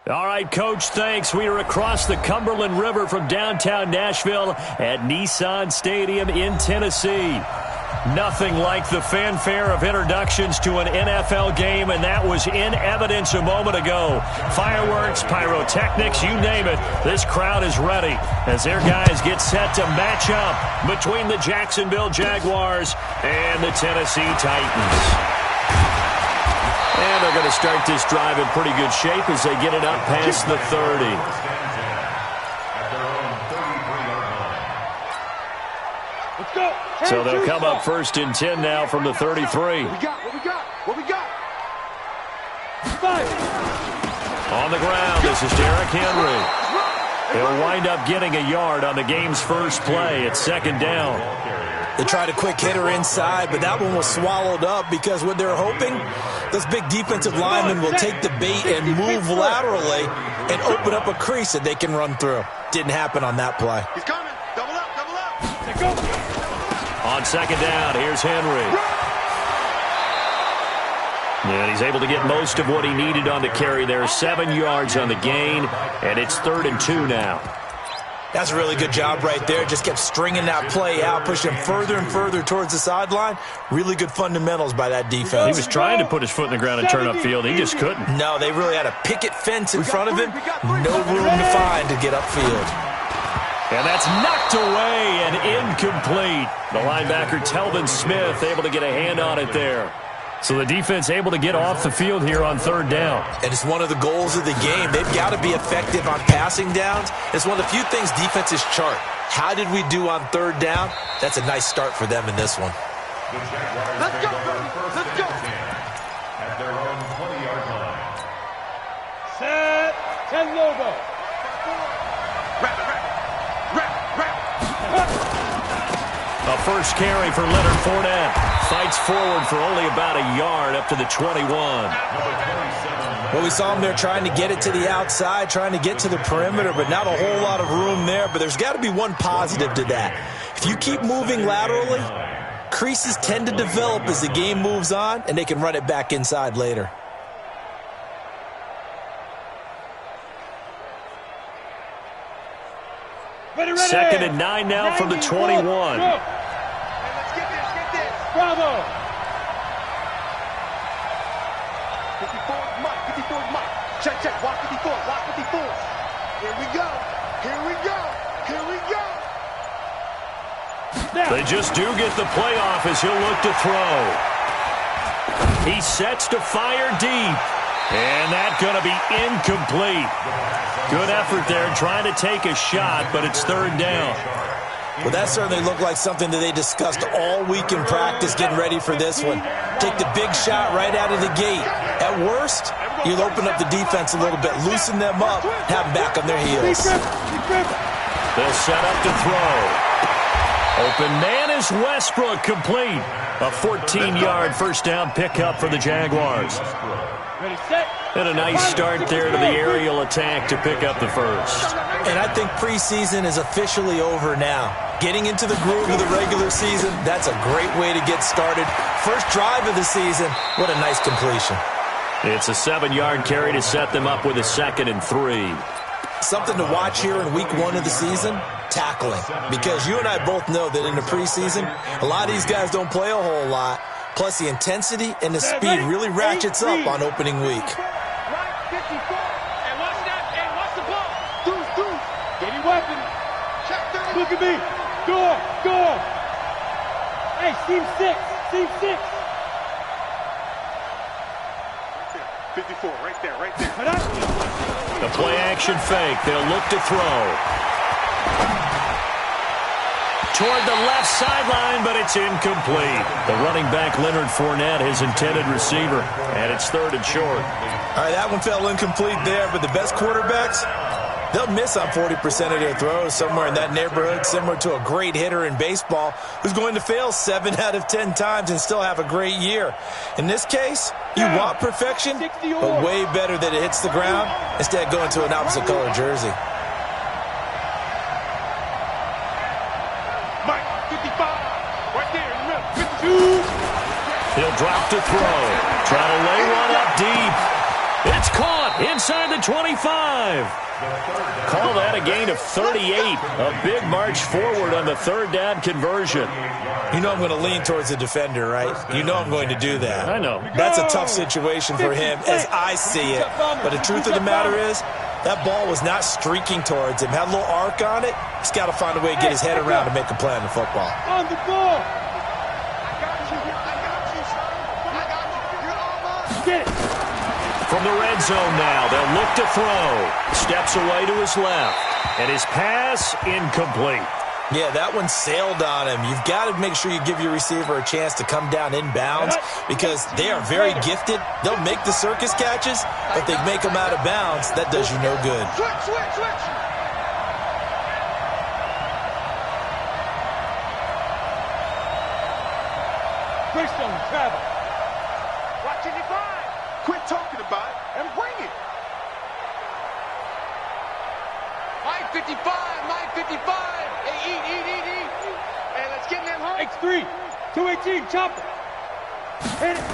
All right, Coach, thanks. We are across the Cumberland River from downtown Nashville at Nissan Stadium in Tennessee. Nothing like the fanfare of introductions to an NFL game, and that was in evidence a moment ago. Fireworks, pyrotechnics, you name it. This crowd is ready as their guys get set to match up between the Jacksonville Jaguars and the Tennessee Titans. And they're going to start this drive in pretty good shape as they get it up past the 30. Let's go. So they'll come up 1st and 10 now from the 33. What we got? Five. On the ground, this is Derrick Henry. He'll wind up getting a yard on the game's first play at 2nd down. They tried a quick hitter inside, but that one was swallowed up because what they're hoping, those big defensive linemen will take the bait and move laterally and open up a crease that they can run through. Didn't happen on that play. He's coming. Double up. Let's go. On 2nd down, here's Henry. And he's able to get most of what he needed on the carry there. 7 yards on the gain, and it's 3rd and 2 now. That's a really good job right there. Just kept stringing that play out, pushing further and further towards the sideline. Really good fundamentals by that defense. He was trying to put his foot in the ground and turn upfield. He just couldn't. No, they really had a picket fence in front of him. No room to find to get upfield. And that's knocked away and incomplete. The linebacker, Telvin Smith, able to get a hand on it there. So the defense able to get off the field here on 3rd down. And it's one of the goals of the game. They've got to be effective on passing downs. It's one of the few things defenses chart. How did we do on 3rd down? That's a nice start for them in this one. Let's go, baby. Let's go. At their own 20-yard line. Set. 10 logo. Wrap. A first carry for Leonard Fournette. Fights forward for only about a yard up to the 21. Well, we saw him there trying to get it to the outside, trying to get to the perimeter, but not a whole lot of room there. But there's got to be one positive to that. If you keep moving laterally, creases tend to develop as the game moves on, and they can run it back inside later. Ready. 2nd and 9 now from the 21. Let's get this. Bravo. 54 Mike. Check. Walk 54. Here we go. They just do get the playoff as he'll look to throw. He sets to fire deep. And that's going to be incomplete. Good effort there trying to take a shot, but it's 3rd down. Well, that certainly looked like something that they discussed all week in practice getting ready for this one. Take the big shot right out of the gate. At worst, you'll open up the defense a little bit, loosen them up, have them back on their heels. They'll set up to throw. Open man is Westbrook, complete. A 14-yard first down pickup for the Jaguars. Ready, set. And a nice start there to the aerial attack to pick up the first. And I think preseason is officially over now. Getting into the groove of the regular season, that's a great way to get started. First drive of the season, what a nice completion. It's a 7-yard carry to set them up with a 2nd and 3. Something to watch here in week 1 of the season, tackling. Because you and I both know that in the preseason, a lot of these guys don't play a whole lot. Plus, the intensity and the speed really ratchets up on opening week. Right, 54. And watch that. And watch the ball. Deuce. Getting weapon. Check 30. Look at me. Go. Hey, seam 6. 54, right there. The play action fake. They'll look to throw. Toward the left sideline, but it's incomplete. The running back, Leonard Fournette, his intended receiver, and it's 3rd and short. All right, that one fell incomplete there, but the best quarterbacks, they'll miss on 40% of their throws, somewhere in that neighborhood, similar to a great hitter in baseball who's going to fail 7 out of 10 times and still have a great year. In this case, you want perfection, but way better that it hits the ground instead of going to an opposite color jersey. Mike, 55. Right there in the middle. 52. He'll drop to throw. Try to lay one up deep. It's caught inside the 25. Call that a gain of 38. A big march forward on the third down conversion. You know I'm going to lean towards the defender, right? You know I'm going to do that. I know. That's a tough situation for him as I see it. But the truth of the matter is, that ball was not streaking towards him. Had a little arc on it. He's got to find a way to get his head around and make a play on the football. On the ball. Get it. From the red zone now, they'll look to throw. Steps away to his left. And his pass incomplete. Yeah, that one sailed on him. You've got to make sure you give your receiver a chance to come down inbounds because they are very gifted. They'll make the circus catches, but they make them out of bounds. That does you no good. Switch. Greystone, travel. Watching you find. Quit talking about it and bring it. Mike 55. Hey, eat. Hey, let's get in that home. X3, 218, chopper. Hit it.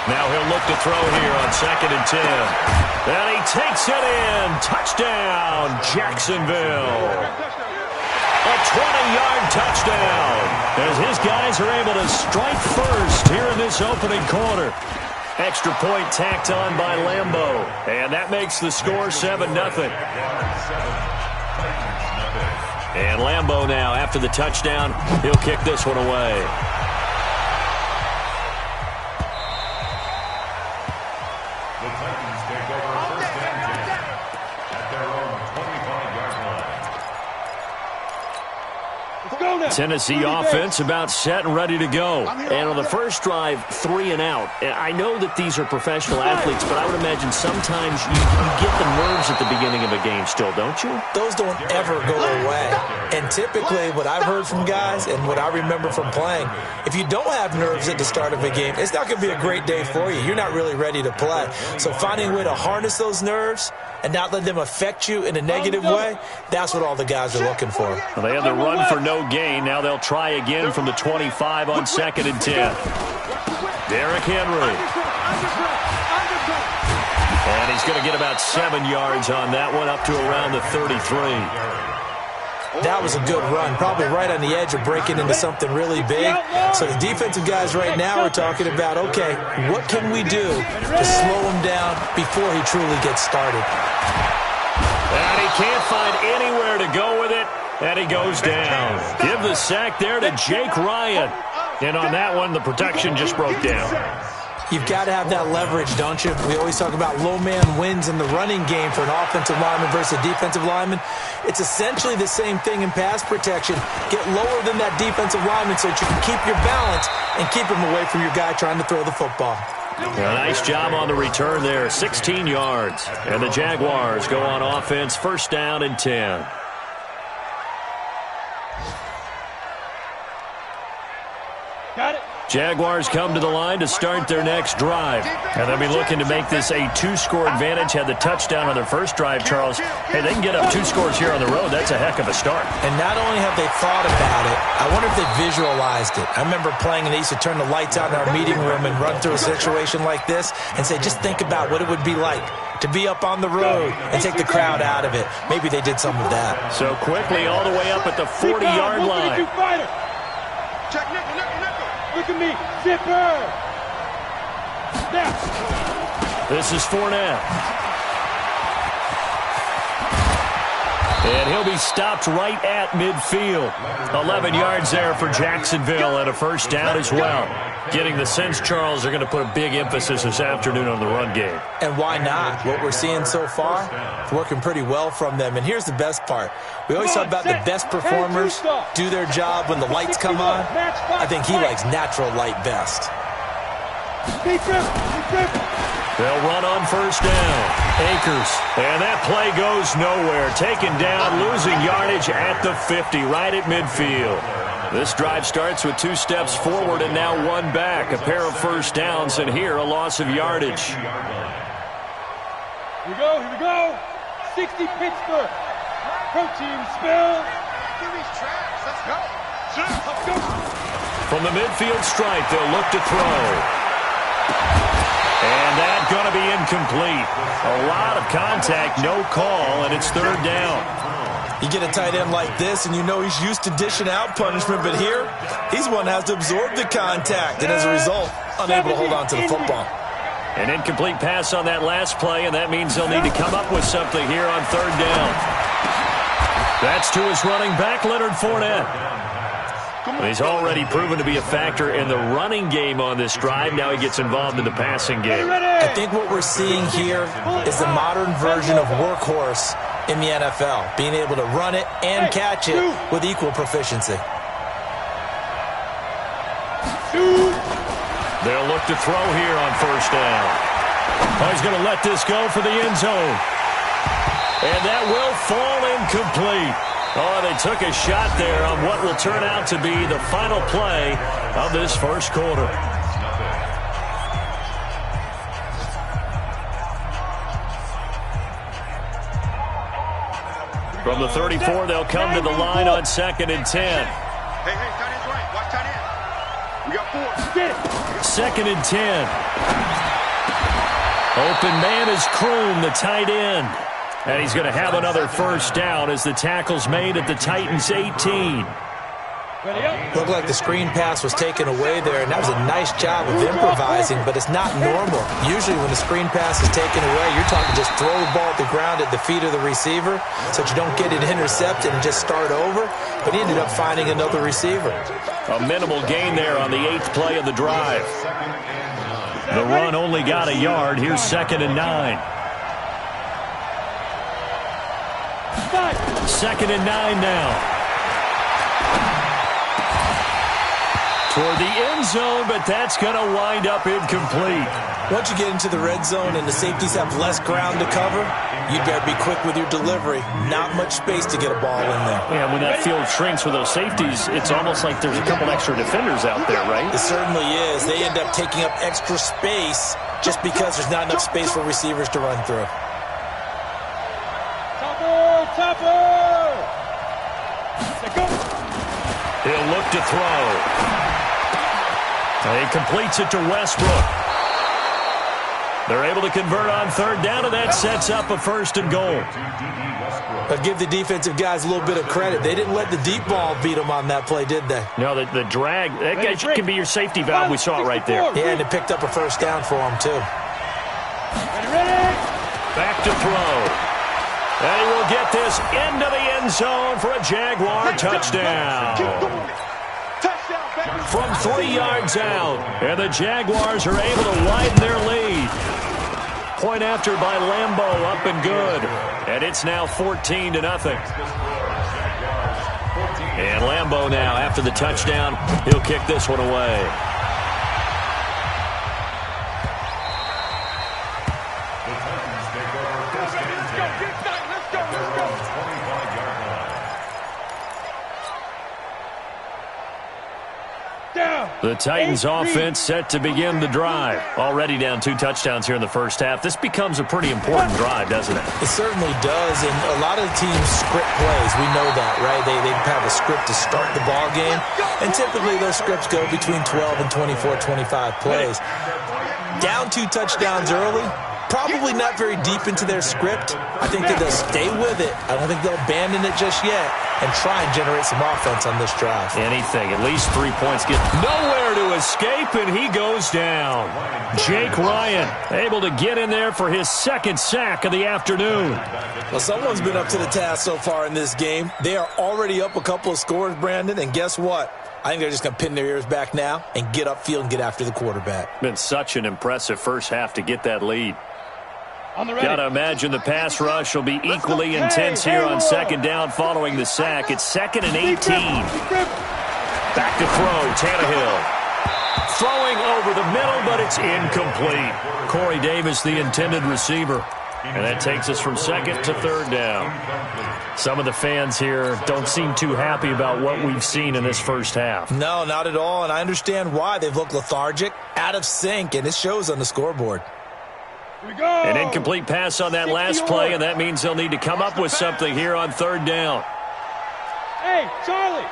Now he'll look to throw here on 2nd and 10. And he takes it in. Touchdown, Jacksonville. A 20-yard touchdown as his guys are able to strike first here in this opening quarter. Extra point tacked on by Lambeau. And that makes the score 7-0. And Lambeau now, after the touchdown, he'll kick this one away. The Titans take over first and 10 at their own 25-yard line. Let's go now. Tennessee offense about set and ready to go. And on the first drive, 3 and out. And I know that these are professional athletes, but I would imagine sometimes you get the nerves at the beginning of a game still, don't you? Those don't ever go away. And typically what I've heard from guys and what I remember from playing, if you don't have nerves at the start of a game, it's not going to be a great day for you. You're not really ready to play. So finding a way to harness those nerves and not let them affect you in a negative way, that's what all the guys are looking for. Well, they had the run for no gain. Now they'll try again from the 25 on 2nd and 10. Derrick Henry. And he's going to get about 7 yards on that one, up to around the 33. That was a good run, probably right on the edge of breaking into something really big. So the defensive guys right now are talking about, okay, what can we do to slow him down before he truly gets started? And he can't find anywhere to go with it, and he goes down. Give the sack there to Jake Ryan. And on that one, the protection just broke down. You've got to have that leverage, don't you? We always talk about low man wins in the running game for an offensive lineman versus a defensive lineman. It's essentially the same thing in pass protection. Get lower than that defensive lineman so that you can keep your balance and keep him away from your guy trying to throw the football. A nice job on the return there, 16 yards. And the Jaguars go on offense, 1st down and 10. Got it. Jaguars come to the line to start their next drive. And they'll be looking to make this a 2-score advantage. Had the touchdown on their first drive, Charles. Hey, they can get up 2 scores here on the road. That's a heck of a start. And not only have they thought about it, I wonder if they visualized it. I remember playing and they used to turn the lights out in our meeting room and run through a situation like this and say, just think about what it would be like to be up on the road and take the crowd out of it. Maybe they did some of that. So quickly all the way up at the 40-yard line. Check nickel. Look at me. Zipper. Now. This is Fournette. And he'll be stopped right at midfield. 11 yards there for Jacksonville and a 1st down as well. Getting the sense, Charles, they're going to put a big emphasis this afternoon on the run game. And why not? What we're seeing so far, it's working pretty well from them. And here's the best part. We always talk about the best performers do their job when the lights come on. I think he likes natural light best. They'll run on 1st down. Akers. And that play goes nowhere. Taken down, losing yardage at the 50, right at midfield. This drive starts with 2 steps forward and now 1 back. A pair of 1st downs, and here a loss of yardage. Here we go. 60 Pittsburgh. Protein spill. Give these traps. Let's go. Let's go. From the midfield stripe, they'll look to throw. And that's going to be incomplete. A lot of contact, no call, and it's third down. You get a tight end like this, and you know he's used to dishing out punishment, but here, he's one that has to absorb the contact, and as a result, unable to hold on to the football. An incomplete pass on that last play, and that means they'll need to come up with something here on third down. That's to his running back, Leonard Fournette. He's already proven to be a factor in the running game on this drive. Now he gets involved in the passing game. I think what we're seeing here is the modern version of workhorse in the NFL, being able to run it and catch it with equal proficiency. They'll look to throw here on first down. Oh, he's going to let this go for the end zone. And that will fall incomplete. Oh, they took a shot there on what will turn out to be the final play of this first quarter. From the 34, they'll come to the line on 2nd and 10. Hey, tight end's right. Watch tight end. We got 4. 2nd and 10. Open man is Kroom, the tight end. And he's going to have another first down as the tackle's made at the Titans' 18. Looked like the screen pass was taken away there, and that was a nice job of improvising, but it's not normal. Usually when the screen pass is taken away, you're talking just throw the ball at the ground at the feet of the receiver so that you don't get it intercepted and just start over, but he ended up finding another receiver. A minimal gain there on the 8th play of the drive. The run only got a yard. Here's 2nd and 9. 2nd and 9 now. Toward the end zone, but that's going to wind up incomplete. Once you get into the red zone and the safeties have less ground to cover, you'd better be quick with your delivery. Not much space to get a ball in there. Yeah, when that field shrinks with those safeties, it's almost like there's a couple extra defenders out there, right? It certainly is. They end up taking up extra space just because there's not enough space for receivers to run through. Topper! He'll look to throw. He completes it to Westbrook. They're able to convert on third down, and that sets up a 1st and goal. But give the defensive guys a little bit of credit. They didn't let the deep ball beat them on that play, did they? No, the drag, that can be your safety valve. We saw it right there. Yeah, and it picked up a first down for them, too. Back to throw. And he will get this into the end zone for a Jaguar touchdown. From 3 yards out, and the Jaguars are able to widen their lead. Point after by Lambeau, up and good. And it's now 14-0. And Lambeau now, after the touchdown, he'll kick this one away. The Titans offense set to begin the drive. Already down 2 touchdowns here in the first half. This becomes a pretty important drive, doesn't it? It certainly does, and a lot of the teams script plays. We know that, right? They have a script to start the ball game, and typically those scripts go between 12 and 24, 25 plays. Down 2 touchdowns early, probably not very deep into their script. I think that they'll stay with it. I don't think they'll abandon it just yet and try and generate some offense on this drive. Anything. At least 3 points. Get nowhere to escape, and he goes down. Jake Ryan able to get in there for his 2nd sack of the afternoon. Well, someone's been up to the task so far in this game. They are already up a couple of scores, Brandon, and guess what? I think they're just going to pin their ears back now and get upfield and get after the quarterback. Been such an impressive first half to get that lead. Got to imagine the pass rush will be equally intense here on 2nd down following the sack. It's 2nd and 18. Back to throw, Tannehill. Throwing over the middle, but it's incomplete. Corey Davis, the intended receiver. And that takes us from 2nd to 3rd down. Some of the fans here don't seem too happy about what we've seen in this first half. No, not at all, and I understand why. They've looked lethargic, out of sync, and it shows on the scoreboard. An incomplete pass on that last play, and that means they'll need to come up with something here on 3rd down. Hey, Charlie!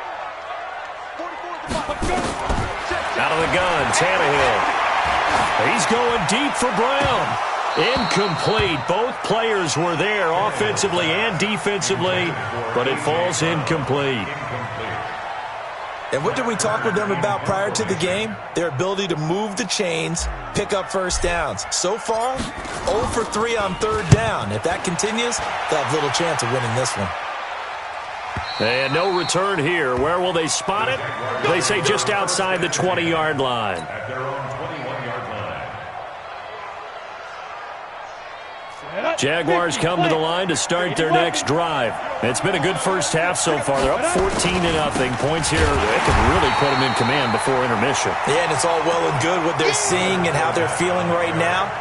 Out of the gun, Tannehill. He's going deep for Brown. Incomplete. Both players were there offensively and defensively, but it falls incomplete. And what did we talk with them about prior to the game? Their ability to move the chains, pick up first downs. So far, 0 for 3 on third down. If that continues, they'll have little chance of winning this one. And no return here. Where will they spot it? They say just outside the 20-yard line. At their own 21-yard line. Jaguars come to the line to start their next drive. It's been a good first half so far. They're up 14-0. Points here that could really put them in command before intermission. Yeah, and it's all well and good what they're seeing and how they're feeling right now.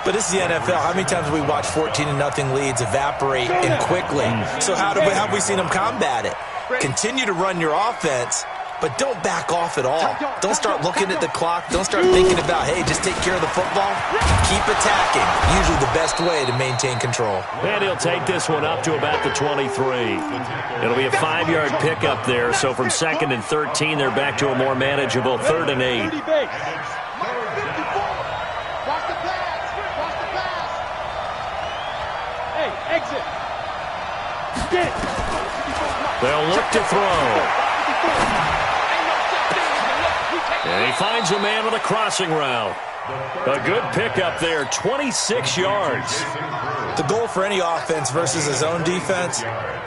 But this is the NFL. How many times have we watched 14-0 leads evaporate and quickly? So how have we seen them combat it? Continue to run your offense, but don't back off at all. Don't start looking at the clock. Don't start thinking about, hey, just take care of the football. Keep attacking. Usually the best way to maintain control. And he'll take this one up to about the 23. It'll be a 5-yard pickup there. So from 2nd and 13, they're back to a more manageable 3rd and 8. Exit. They'll look to throw. And he finds a man with a crossing route. A good pickup there, 26 yards. The goal for any offense versus a zone defense,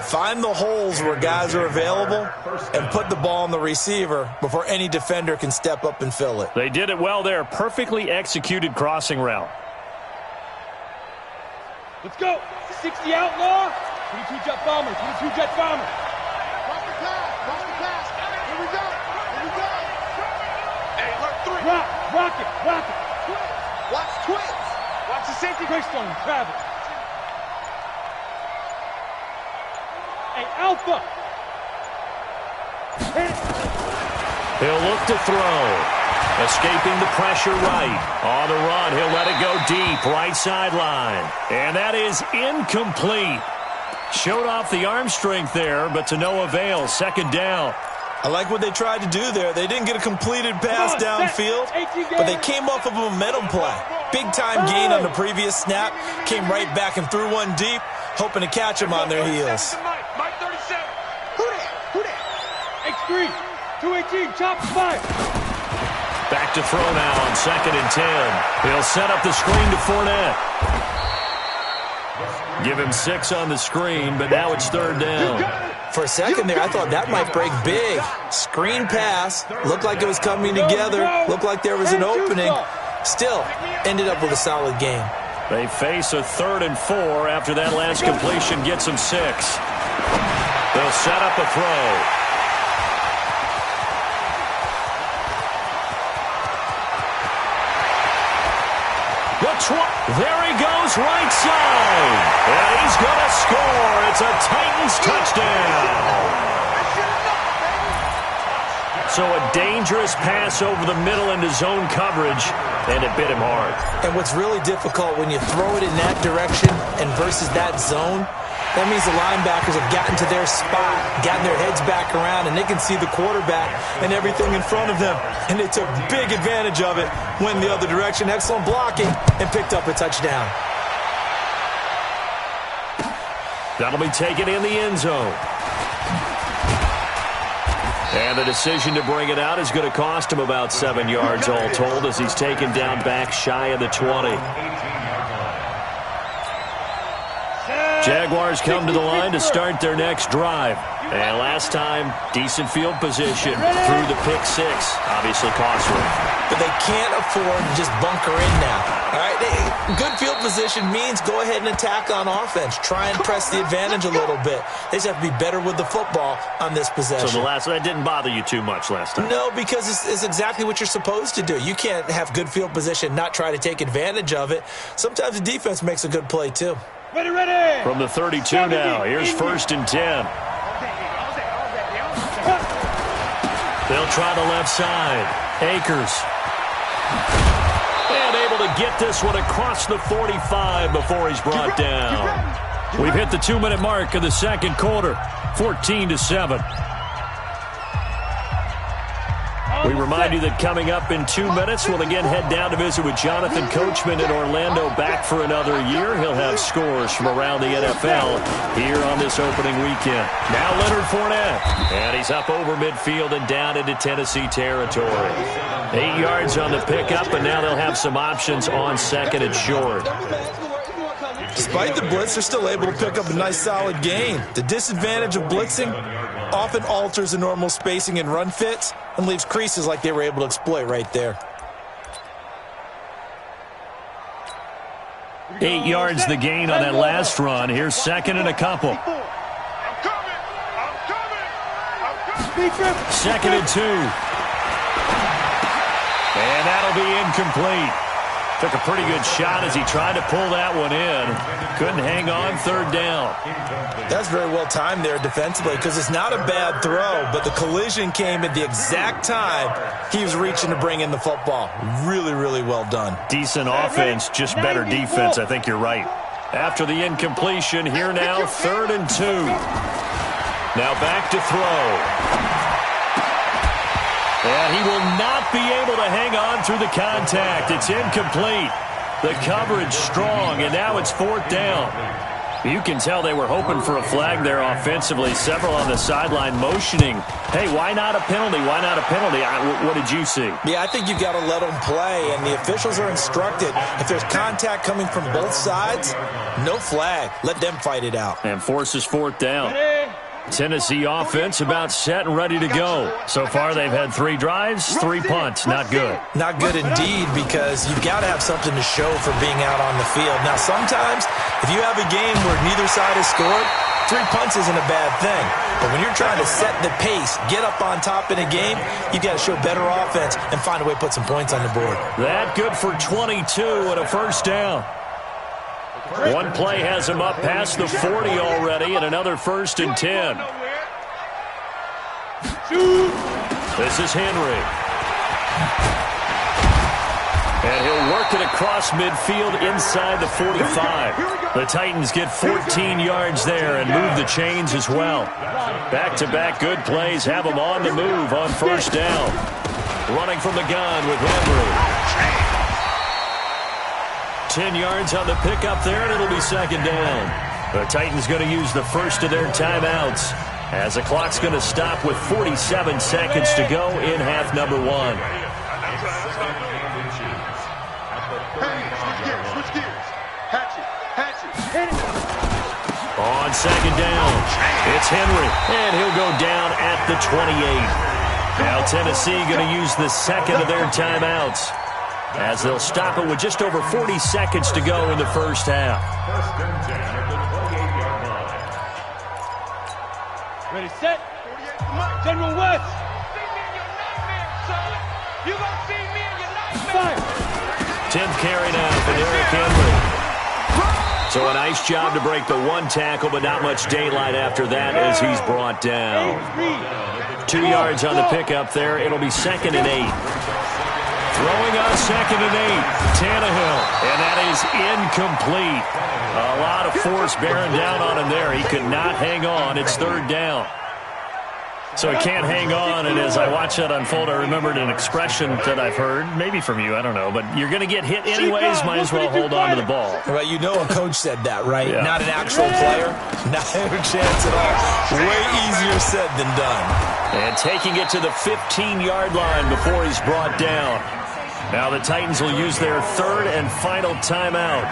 find the holes where guys are available and put the ball on the receiver before any defender can step up and fill it. They did it well there. Perfectly executed crossing route. Let's go. 60 outlaw. 22 jet bomber. 22 jet bomber. Cross the pass. Cross the pass. Here we go. Here we go. Hey, look, 3. Rock it. Rock it. Watch twins. Watch the safety. Greystone, Travis. Hey, Alpha. He'll look to throw. Escaping the pressure right. On the run, he'll let it go deep, right sideline. And that is incomplete. Showed off the arm strength there, but to no avail. 2nd down. I like what they tried to do there. They didn't get a completed pass downfield, but they came off of a momentum play. Big-time gain on the previous snap. Came right back and threw one deep, hoping to catch them on their heels. Mike 37. Who that? X3. 218. Chop 5. Back to throw now on 2nd and 10. He'll set up the screen to Fournette. Give him 6 on the screen, but now it's 3rd down. For a second there, I thought that might break big. Screen pass. Looked like it was coming together. Looked like there was an opening. Still, ended up with a solid game. They face a 3rd and 4 after that last completion gets them 6. They'll set up a throw. There he goes, right side. And he's going to score. It's a Titans touchdown. So a dangerous pass over the middle into zone coverage, and it bit him hard. And what's really difficult when you throw it in that direction and versus that zone, that means the linebackers have gotten to their spot, gotten their heads back around, and they can see the quarterback and everything in front of them. And they took big advantage of it, went the other direction, excellent blocking, and picked up a touchdown. That'll be taken in the end zone. And the decision to bring it out is going to cost him about 7 yards all told as he's taken down back shy of the 20. Jaguars come to the line to start their next drive. And last time, decent field position through the pick 6. Obviously costly. But they can't afford to just bunker in now. All right, good field position means go ahead and attack on offense. Try and press the advantage a little bit. They just have to be better with the football on this possession. So that didn't bother you too much last time? No, because it's exactly what you're supposed to do. You can't have good field position, not try to take advantage of it. Sometimes the defense makes a good play too. Ready. From the 32 now, here's 1st and 10. They'll try the left side. Akers. And able to get this one across the 45 before he's brought down. We've hit the 2-minute mark of the 2nd quarter. 14-7. We remind you that coming up in 2 minutes, we'll again head down to visit with Jonathan Coachman in Orlando, back for another year. He'll have scores from around the NFL here on this opening weekend. Now Leonard Fournette, and he's up over midfield and down into Tennessee territory. 8 yards on the pickup, and now they'll have some options on second and short. Despite the blitz, they're still able to pick up a nice solid gain. The disadvantage of blitzing often alters the normal spacing and run fits and leaves creases like they were able to exploit right there. 8 yards the gain on that last run. Here's second and a couple. Second and 2. And that'll be incomplete. Took a pretty good shot as he tried to pull that one in. Couldn't hang on, third down. That's very well timed there defensively because it's not a bad throw, but the collision came at the exact time he was reaching to bring in the football. Really, really well done. Decent offense, just better defense. I think you're right. After the incompletion, here now, third and 2. Now back to throw. And he will not be able to hang on through the contact. It's incomplete. The coverage strong, and now it's fourth down. You can tell they were hoping for a flag there offensively. Several on the sideline motioning, hey, why not a penalty? Why not a penalty? What did you see? Yeah, I think you've got to let them play, and the officials are instructed. If there's contact coming from both sides, no flag. Let them fight it out. And forces fourth down. Tennessee offense about set and ready to go. So far, they've had 3 drives, 3 punts. Not good. Not good indeed, because you've got to have something to show for being out on the field. Now, sometimes, if you have a game where neither side has scored, 3 punts isn't a bad thing. But when you're trying to set the pace, get up on top in a game, you've got to show better offense and find a way to put some points on the board. That good for 22 and a first down. One play has him up past the 40 already, and another first and 10. This is Henry. And he'll work it across midfield inside the 45. The Titans get 14 yards there and move the chains as well. Back-to-back good plays have them on the move on first down. Running from the gun with Henry. 10 yards on the pickup there, and it'll be second down. The Titans going to use the first of their timeouts as the clock's going to stop with 47 seconds to go in half number 1. On second down, it's Henry, and he'll go down at the 28. Now Tennessee going to use the second of their timeouts, as they'll stop it with just over 40 seconds to go in the first half. First and 10 at the 28-yard line. Ready, set. General West. You gonna see me in your nightmare. 10th carry now for Derrick Henry. So a nice job to break the 1 tackle, but not much daylight after that as he's brought down. 2 yards on the pickup there. It'll be second and 8. Throwing on second and 8, Tannehill, and that is incomplete. A lot of force bearing down on him there. He could not hang on. It's third down. So he can't hang on, and as I watch that unfold, I remembered an expression that I've heard, maybe from you, I don't know, but you're going to get hit anyways, might as well hold on to the ball. Well, you know a coach said that, right? Yeah. Not an actual player. Not a chance at all. Way easier said than done. And taking it to the 15-yard line before he's brought down. Now the Titans will use their third and final timeout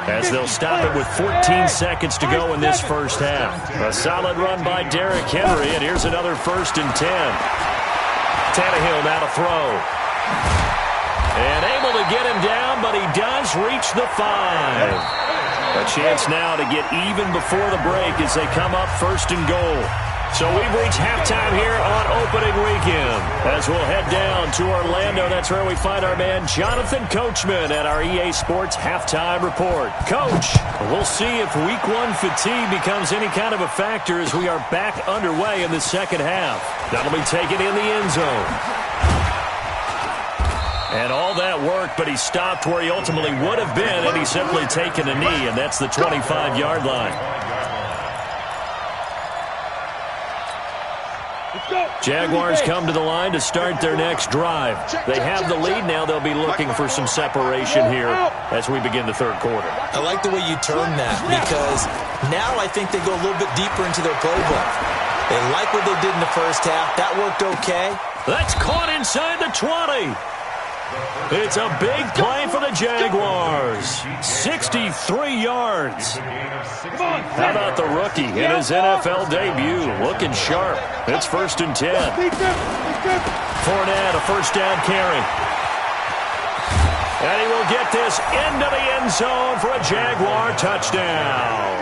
as they'll stop it with 14 seconds to go in this first half. A solid run by Derrick Henry, and here's another first and 10. Tannehill now to throw. And able to get him down, but he does reach the 5. A chance now to get even before the break as they come up first and goal. So we've reached halftime here on opening weekend. As we'll head down to Orlando, that's where we find our man Jonathan Coachman at our EA Sports Halftime Report. Coach, we'll see if Week 1 fatigue becomes any kind of a factor as we are back underway in the second half. That'll be taken in the end zone. And all that work, but he stopped where he ultimately would have been, and he's simply taken a knee, and that's the 25-yard line. Let's go. Jaguars come to the line to start their next drive. They have the lead now. They'll be looking for some separation here as we begin the third quarter. I like the way you term that because now I think they go a little bit deeper into their playbook. They like what they did in the first half. That worked okay. That's caught inside the 20. It's a big play for the Jaguars. 63 yards. How about the rookie in his NFL debut? Looking sharp. It's 1st and 10. Fournette, a first down carry. And he will get this into the end zone for a Jaguar touchdown.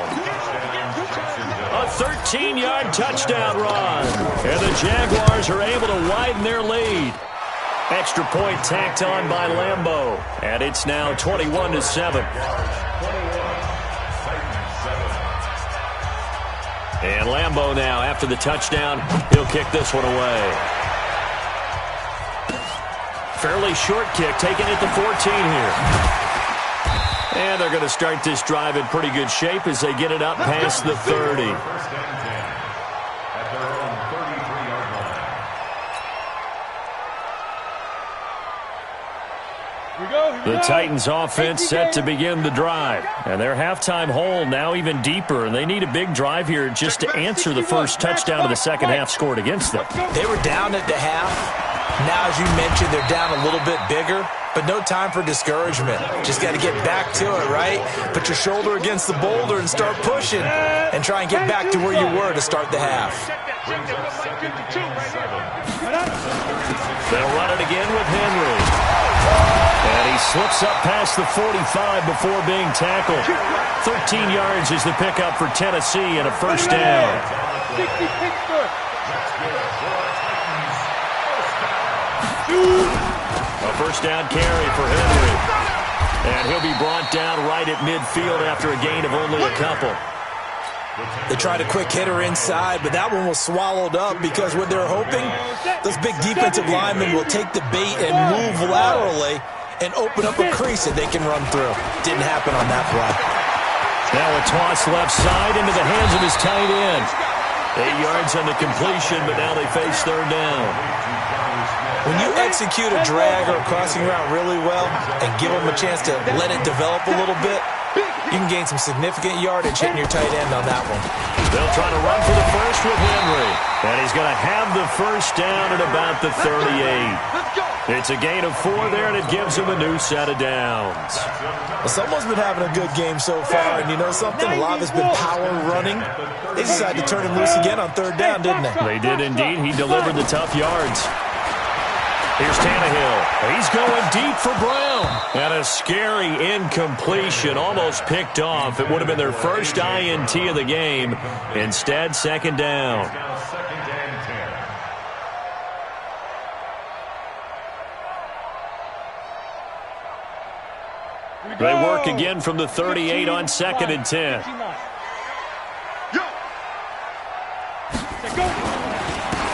A 13-yard touchdown run. And the Jaguars are able to widen their lead. Extra point tacked on by Lambeau. And it's now 21-7. And Lambeau now, after the touchdown, he'll kick this one away. Fairly short kick, taken at the 14 here. And they're going to start this drive in pretty good shape as they get it up past the 30. The Titans offense set to begin the drive. And their halftime hole now even deeper. And they need a big drive here just to answer the first touchdown of the second half scored against them. They were down at the half. Now, as you mentioned, they're down a little bit bigger. But no time for discouragement. Just got to get back to it, right? Put your shoulder against the boulder and start pushing. And try and get back to where you were to start the half. They'll run it again with Henry. And he slips up past the 45 before being tackled. 13 yards is the pickup for Tennessee and a first down. A first down carry for Henry. And he'll be brought down right at midfield after a gain of only a couple. They tried a quick hitter inside, but that one was swallowed up because what they're hoping, those big defensive linemen will take the bait and move laterally and open up a crease that they can run through. Didn't happen on that play. Now a toss left side into the hands of his tight end. 8 yards on the completion, but now they face third down. When you execute a drag or a crossing route really well and give them a chance to let it develop a little bit, you can gain some significant yardage hitting your tight end on that one. They'll try to run for the first with Henry. And he's going to have the first down at about the 38. It's a gain of 4 there, and it gives him a new set of downs. Well, someone's been having a good game so far, and you know something? A lot of it's been power running. They decided to turn him loose again on third down, didn't they? They did indeed. He delivered the tough yards. Here's Tannehill. He's going deep for Brown. And a scary incompletion, almost picked off. It would have been their first INT of the game. Instead, second down. They work again from the 38 on 2nd and 10.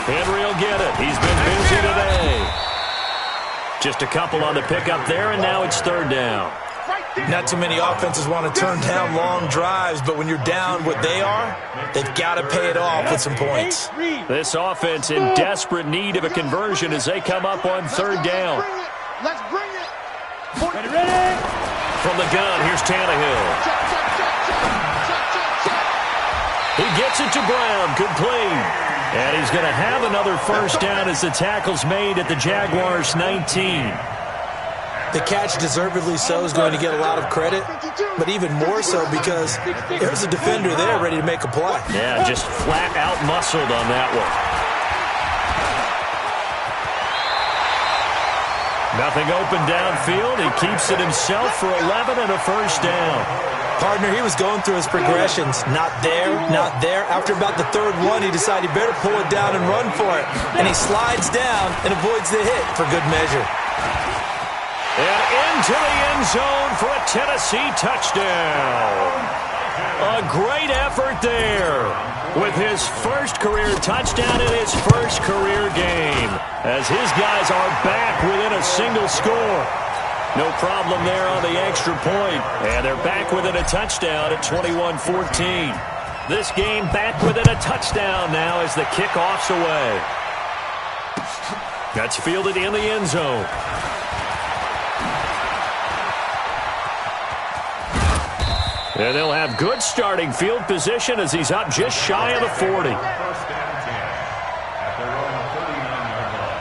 Henry will get it. He's been busy today. Just a couple on the pickup there, and now it's third down. Not too many offenses want to turn down long drives, but when you're down what they are, they've got to pay it off with some points. This offense in desperate need of a conversion as they come up on third down. Let's bring it. Ready? From the gun, here's Tannehill. He gets it to Brown, complete. And he's going to have another first down as the tackle's made at the Jaguars' 19. The catch, deservedly so, is going to get a lot of credit, but even more so because there's a defender there ready to make a play. Yeah, just flat out muscled on that one. Nothing open downfield. He keeps it himself for 11 and a first down. Partner, he was going through his progressions. Not there, not there. After about the third one, he decided he better pull it down and run for it. And he slides down and avoids the hit for good measure. And into the end zone for a Tennessee touchdown. A great effort there with his first career touchdown in his first career game as his guys are back within a single score. No problem there on the extra point. And they're back within a touchdown at 21-14. This game back within a touchdown now as the kickoff's away. That's fielded in the end zone. And they'll have good starting field position as he's up just shy of the 40. First down 10 at their own 39-yard line.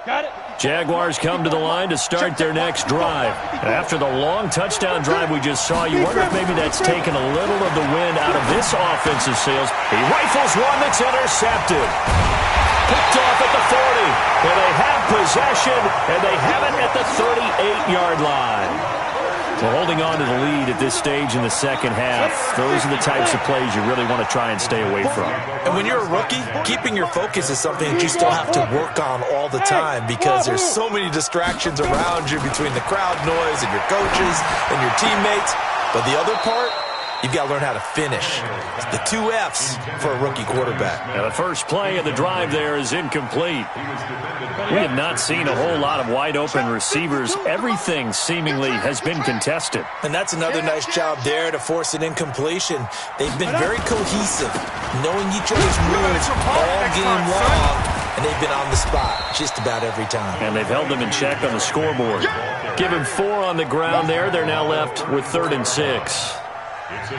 Got it. Jaguars come to the line to start their next drive. After the long touchdown drive we just saw, you wonder if maybe that's taken a little of the wind out of this offensive sails. He rifles one that's intercepted. Picked off at the 40. And they have possession, and they have it at the 38-yard line. So holding on to the lead at this stage in the second half, those are the types of plays you really want to try and stay away from. And when you're a rookie, keeping your focus is something that you still have to work on all the time because there's so many distractions around you between the crowd noise and your coaches and your teammates. But the other part, you've got to learn how to finish. It's the 2 F's for a rookie quarterback. Now the first play of the drive there is incomplete. We have not seen a whole lot of wide-open receivers. Everything seemingly has been contested. And that's another nice job there to force an incompletion. They've been very cohesive, knowing each other's moves all game long, and they've been on the spot just about every time. And they've held them in check on the scoreboard. Given 4 on the ground there, they're now left with 3rd and 6.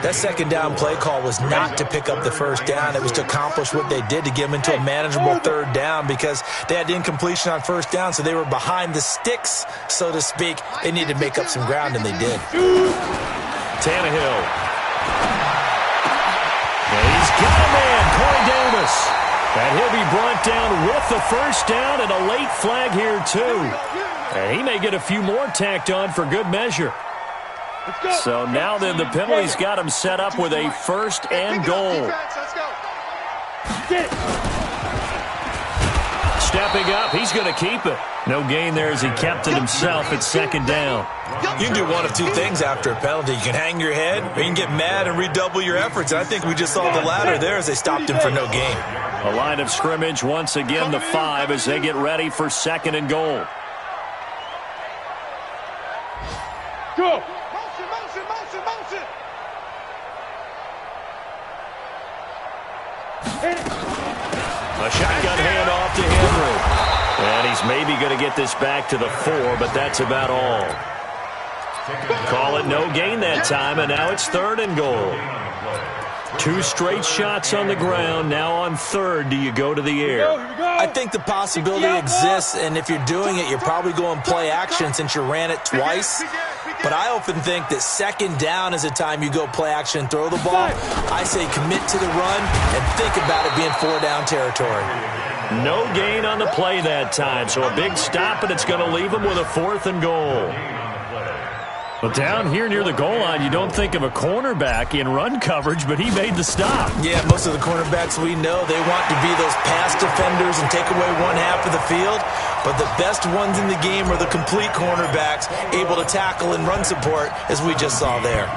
That second down play call was not to pick up the first down. It was to accomplish what they did to get them into a manageable 3rd down because they had incompletion on first down, so they were behind the sticks, so to speak. They needed to make up some ground, and they did. Tannehill. And he's got a man, Corey Davis. And he'll be brought down with the first down and a late flag here, too. And he may get a few more tacked on for good measure. So now then the penalty's got him set up with a 1st and goal. Stepping up, he's going to keep it. No gain there as he kept it himself at 2nd down. You can do one of 2 things after a penalty. You can hang your head or you can get mad and redouble your efforts. And I think we just saw the latter there as they stopped him for no gain. A line of scrimmage once again the 5 as they get ready for 2nd and goal. Go. A shotgun handoff to Henry. And he's maybe going to get this back to the 4, but that's about all. Call it no gain that time, and now it's 3rd and goal. 2 straight shots on the ground. Now on 3rd, do you go to the air? I think the possibility exists, and if you're doing it, you're probably going play action since you ran it twice. But I often think that 2nd down is a time you go play action and throw the ball. I say commit to the run and think about it being 4-down territory. No gain on the play that time, so a big stop, and it's going to leave him with a 4th and goal. Well, down here near the goal line, you don't think of a cornerback in run coverage, but he made the stop. Yeah, most of the cornerbacks we know, they want to be those pass defenders and take away 1/2 of the field. But the best ones in the game are the complete cornerbacks, able to tackle and run support, as we just saw there.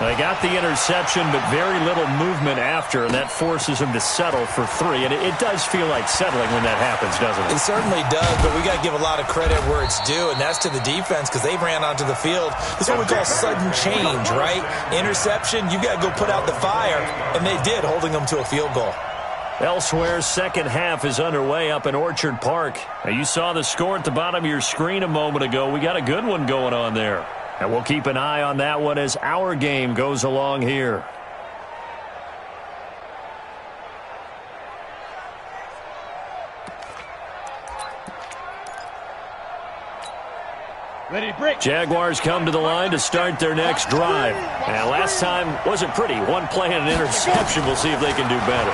They got the interception, but very little movement after, and that forces him to settle for 3. And it does feel like settling when that happens, doesn't it? It certainly does, but we got to give a lot of credit where it's due, and that's to the defense because they ran onto the field. This is what we call sudden change, right? Interception, you got to go put out the fire, and they did, holding them to a field goal. Elsewhere, second half is underway up in Orchard Park. Now, you saw the score at the bottom of your screen a moment ago. We got a good one going on there. And we'll keep an eye on that one as our game goes along here. Ready to break. Jaguars come to the line to start their next drive. And last time wasn't pretty. 1 play and an interception. We'll see if they can do better.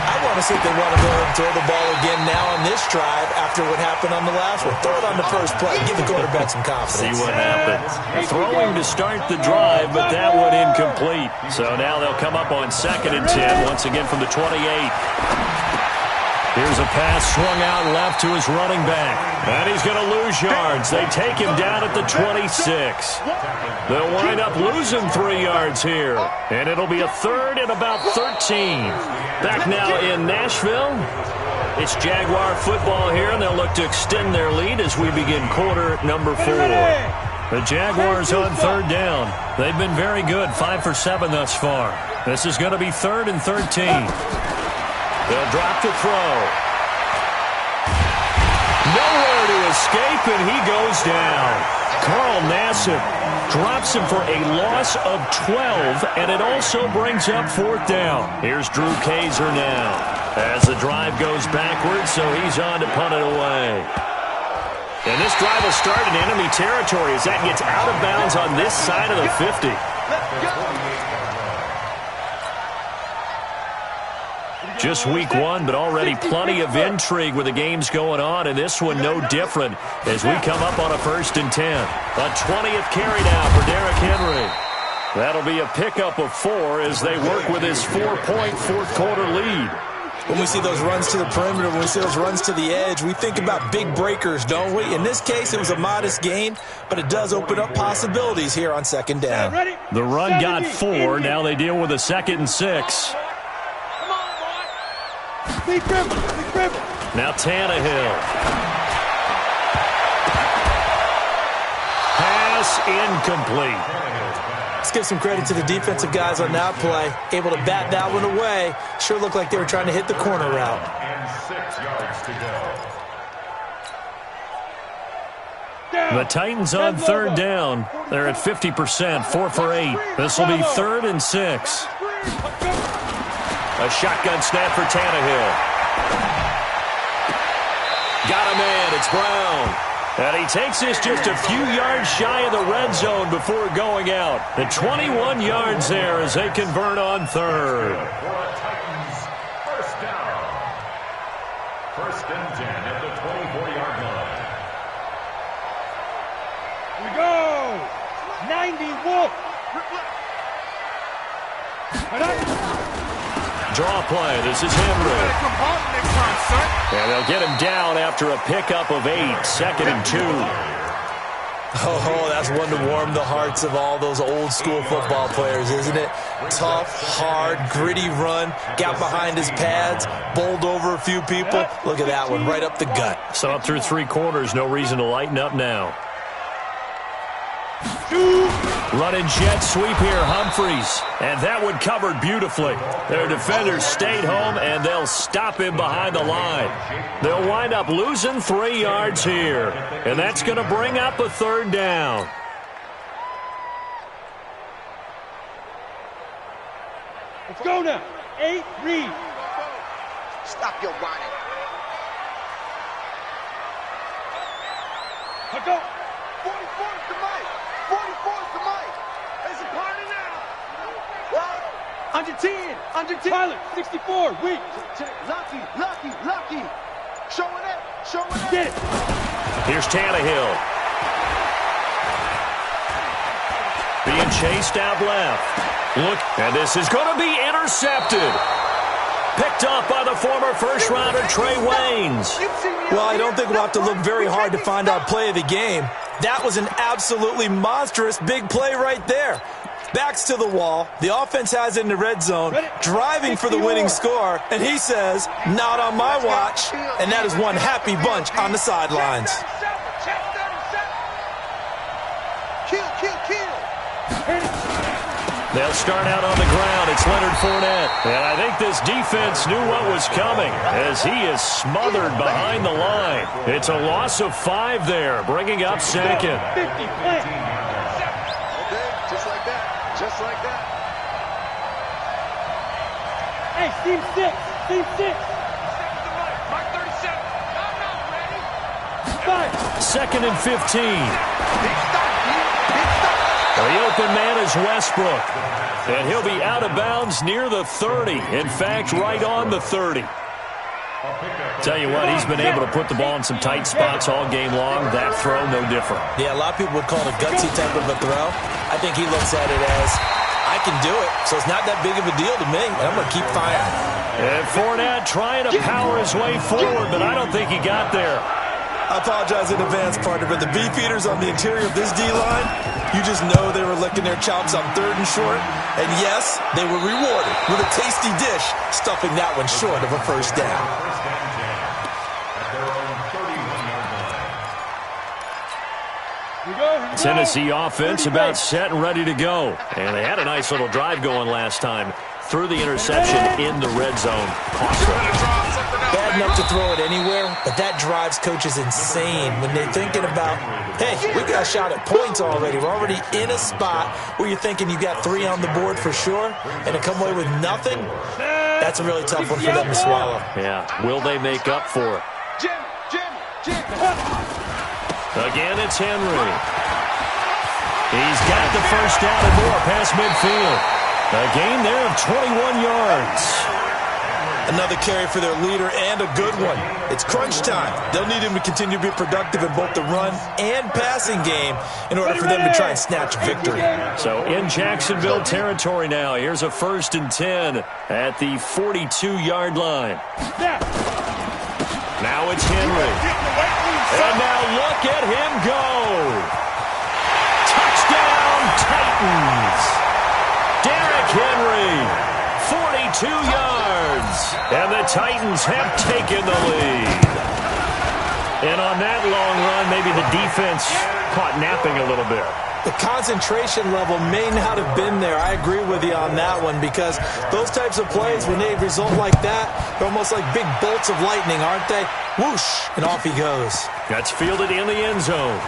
I want to see if they want to go and throw the ball again now on this drive after what happened on the last one. Throw it on the first play. Give the quarterback some confidence. See what happens. Throwing to start the drive, but that one incomplete. So now they'll come up on 2nd and 10 once again from the 28. Here's a pass swung out left to his running back. And he's going to lose yards. They take him down at the 26. They'll wind up losing 3 yards here. And it'll be a 3rd and about 13. Back now in Nashville. It's Jaguar football here, and they'll look to extend their lead as we begin quarter number 4. The Jaguars on third down. They've been very good, 5 for 7 thus far. This is going to be 3rd and 13. They'll drop the throw. Nowhere to escape, and he goes down. Carl Nassib drops him for a loss of 12, and it also brings up 4th down. Here's Drew Kaiser now as the drive goes backwards, so he's on to punt it away. And this drive will start in enemy territory as that gets out of bounds on this side of the 50. Just week 1, but already plenty of intrigue with the games going on, and this one no different as we come up on a 1st and 10. A 20th carry now for Derrick Henry. That'll be a pickup of 4 as they work with his 4-point fourth-quarter lead. When we see those runs to the perimeter, when we see those runs to the edge, we think about big breakers, don't we? In this case, it was a modest gain, but it does open up possibilities here on 2nd down. The run got 4. Now they deal with a 2nd and 6. Now Tannehill. Pass incomplete. Let's give some credit to the defensive guys on that play. Able to bat that one away. Sure looked like they were trying to hit the corner route. And 6 yards to go. The Titans on third down. They're at 50%, 4 for 8. This will be 3rd and 6. A shotgun snap for Tannehill. Got a man. It's Brown. And he takes this just a few yards shy of the red zone before going out. The 21 yards there as they convert on 3rd. For a Titans first down. 1st and 10 at the 24-yard line. We go. 90 Draw play. This is Henry. And they'll get him down after a pickup of 8. 2nd and 2. Oh, that's one to warm the hearts of all those old school football players, isn't it? Tough, hard, gritty run. Got behind his pads, bowled over a few people. Look at that one, right up the gut. So up through 3 quarters, no reason to lighten up now. Running jet sweep here, Humphreys. And that one covered beautifully. Their defenders stayed home, and they'll stop him behind the line. They'll wind up losing 3 yards here. And that's going to bring up a 3rd down. Let's go now. 8, read. Stop your whining. Let's go. 44 is the mic. 44 is the mic. It's a party now. What? Under 10. Pilot, 64, weak. Lucky. Showing it. Get it. Here's Tannehill. Being chased out left. Look, and this is going to be intercepted. Picked off by the former first-rounder Trey Waynes. Well, I don't think we'll have to look very hard to find our play of the game. That was an absolutely monstrous big play right there. Backs to the wall. The offense has it in the red zone, driving for the winning score. And he says, not on my watch. And that is one happy bunch on the sidelines. Kill. They'll start out on the ground. It's Leonard Fournette. And I think this defense knew what was coming as he is smothered behind the line. It's a loss of 5 there, bringing up 2nd. 50, plant. Okay, just like that. Hey, team 6. Mark 37. I'm not ready. 5. 2nd and 15. Big stop. The open man is Westbrook. And he'll be out of bounds near the 30. In fact, right on the 30. Tell you what, he's been able to put the ball in some tight spots all game long. That throw, no different. Yeah, a lot of people would call it a gutsy type of a throw. I think he looks at it as, I can do it, so it's not that big of a deal to me, and I'm going to keep firing. And Fournette trying to power his way forward, but I don't think he got there. I apologize in advance, partner, but the beefeaters on the interior of this D-line, you just know they were licking their chops on 3rd and short. And yes, they were rewarded with a tasty dish, stuffing that one short of a 1st down. Tennessee offense about set and ready to go. And they had a nice little drive going last time. Threw the interception in the red zone. Cost them. Bad enough to throw it anywhere, but that drives coaches insane when they're thinking about, hey, we got a shot at points already. We're already in a spot where you're thinking you got 3 on the board for sure, and to come away with nothing, that's a really tough one for them to swallow. Yeah, will they make up for it? Again, it's Henry. He's got the first down and more past midfield. A gain there of 21 yards. Another carry for their leader and a good one. It's crunch time. They'll need him to continue to be productive in both the run and passing game in order for them to try and snatch victory. So in Jacksonville territory now. Here's a 1st and 10 at the 42-yard line. Now it's Henry. And now look at him go. Touchdown, Titans. Derrick Henry, 42 yards, and the Titans have taken the lead. And on that long run, maybe the defense caught napping a little bit. The concentration level may not have been there. I agree with you on that one because those types of plays, when they result like that, they're almost like big bolts of lightning, aren't they? Whoosh, and off he goes. That's fielded in the end zone.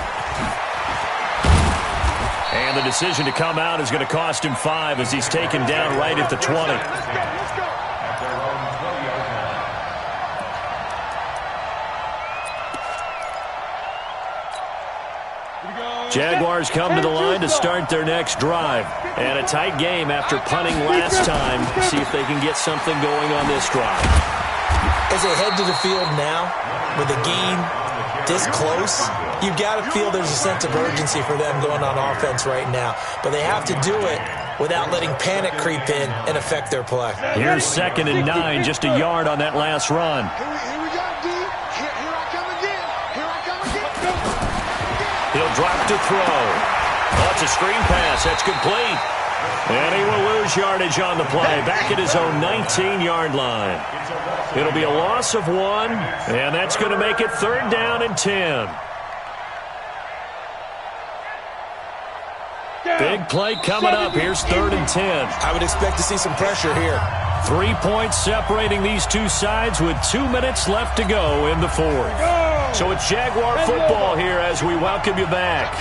And the decision to come out is going to cost him 5 as he's taken down right at the 20. Jaguars come to the line to start their next drive. And a tight game after punting last time. See if they can get something going on this drive. As they head to the field now, with a game this close, you've got to feel there's a sense of urgency for them going on offense right now. But they have to do it without letting panic creep in and affect their play. Here's 2nd and 9, just a yard on that last run. Here we go, D. Here I come again. Here I come again. He'll drop to throw. Oh, it's a screen pass. That's complete. And he will lose yardage on the play. Back at his own 19-yard line. It'll be a loss of 1, and that's going to make it 3rd down and 10. Big play coming up. Here's 3rd and 10. I would expect to see some pressure here. 3 points separating these two sides with 2 minutes left to go in the 4th. So it's Jaguar football here as we welcome you back.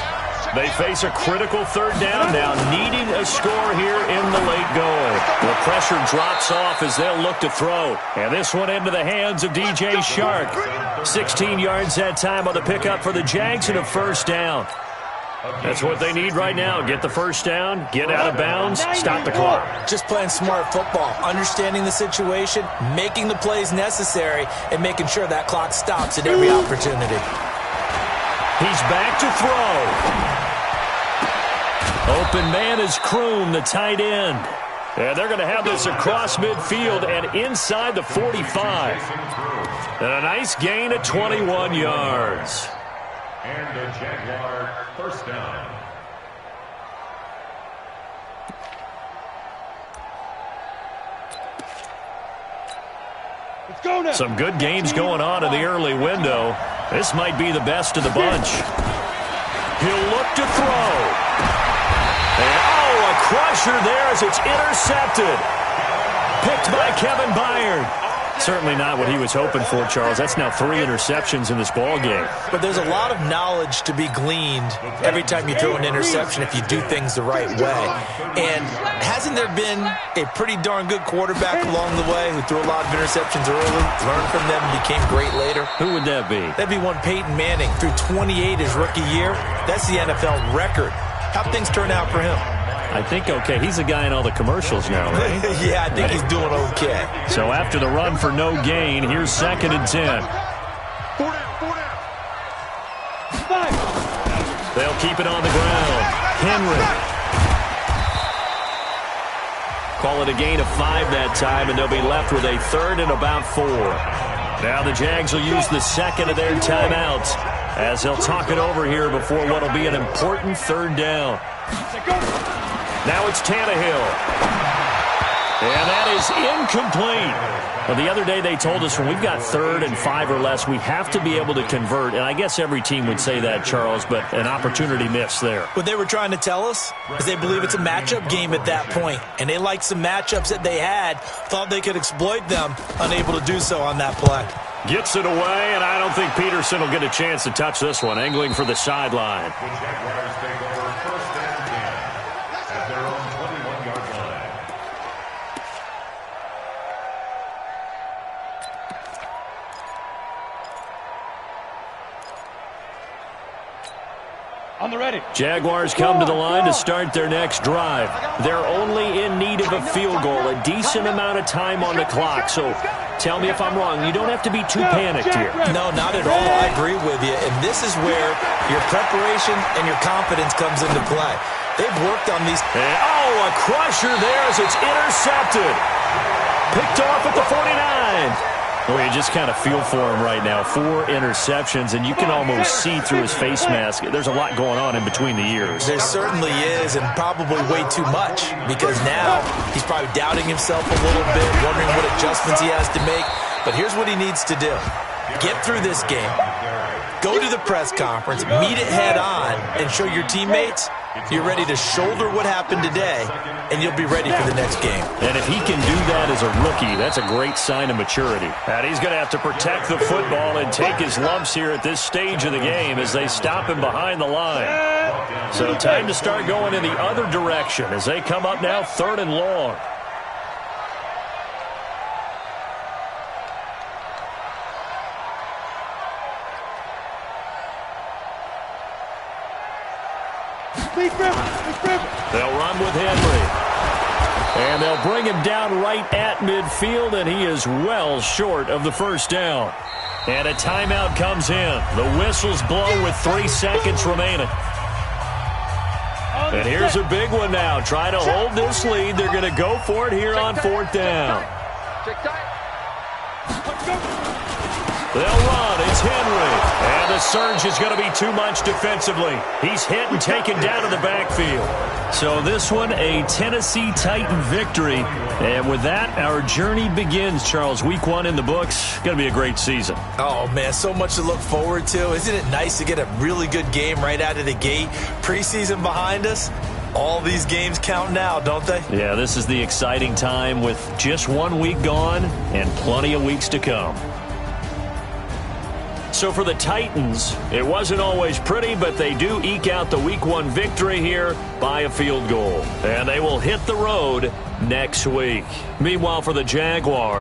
They face a critical 3rd down now, needing a score here in the late going. The pressure drops off as they'll look to throw. And this one into the hands of DJ Shark. 16 yards that time on the pickup for the Jags and a 1st down. That's what they need right now. Get the 1st down, get out of bounds, stop the clock. Just playing smart football, understanding the situation, making the plays necessary, and making sure that clock stops at every opportunity. He's back to throw. Open man is Kroon, the tight end. And they're going to have this across midfield and inside the 45. And a nice gain of 21 yards. And the Jaguar 1st down. Let's go now. Some good games going on in the early window. This might be the best of the bunch. He'll look to throw. And, oh, a crusher there as it's intercepted. Picked by Kevin Byard. Certainly not what he was hoping for, Charles. That's now 3 interceptions in this ball game. But there's a lot of knowledge to be gleaned every time you throw an interception if you do things the right way. And hasn't there been a pretty darn good quarterback along the way who threw a lot of interceptions early, learned from them, and became great later? Who would that be? That'd be one Peyton Manning. Threw 28 his rookie year. That's the NFL record. How'd things turn out for him? I think okay. He's the guy in all the commercials now, right? Yeah, I think he's doing okay. So after the run for no gain, here's 2nd and 10. 4 down. They'll keep it on the ground. Henry. Call it a gain of 5 that time, and they'll be left with a 3rd and about 4. Now the Jags will use the 2nd of their timeouts as they'll talk it over here before what will be an important 3rd down. Now it's Tannehill. And that is incomplete. Well, the other day they told us when we've got 3rd and 5 or less, we have to be able to convert. And I guess every team would say that, Charles, but an opportunity missed there. What they were trying to tell us is they believe it's a matchup game at that point. And they liked some matchups that they had, thought they could exploit them, unable to do so on that play. Gets it away, and I don't think Peterson will get a chance to touch this one. Angling for the sideline. The Jaguars take over 1st and 10 at their own 21-yard line. On the ready. Jaguars come to the line to start their next drive. They're only in need of a field goal, a decent amount of time on the clock. So tell me if I'm wrong. You don't have to be too panicked here. No, not at all. I agree with you. And this is where your preparation and your confidence comes into play. They've worked on these. Oh, a crusher there as it's intercepted. Picked off at the 49. Well, you just kind of feel for him right now. 4 interceptions, and you can almost see through his face mask. There's a lot going on in between the ears. There certainly is, and probably way too much, because now he's probably doubting himself a little bit, wondering what adjustments he has to make. But here's what he needs to do. Get through this game, go to the press conference, meet it head on, and show your teammates you're ready to shoulder what happened today, and you'll be ready for the next game. And if he can do that as a rookie, that's a great sign of maturity. And he's going to have to protect the football and take his lumps here at this stage of the game as they stop him behind the line. So time to start going in the other direction as they come up now 3rd and long. They'll run with Henry. And they'll bring him down right at midfield, and he is well short of the 1st down. And a timeout comes in. The whistle's blown with 3 seconds remaining. And here's a big one now. Try to hold this lead. They're going to go for it here on 4th down. They'll run. It's Henry. And the surge is going to be too much defensively. He's hit and taken down to the backfield. So this one, a Tennessee Titan victory. And with that, our journey begins, Charles. Week 1 in the books. Going to be a great season. Oh, man, so much to look forward to. Isn't it nice to get a really good game right out of the gate? Preseason behind us. All these games count now, don't they? Yeah, this is the exciting time with just 1 week gone and plenty of weeks to come. So for the Titans, it wasn't always pretty, but they do eke out the Week 1 victory here by a field goal. And they will hit the road next week. Meanwhile, for the Jaguars,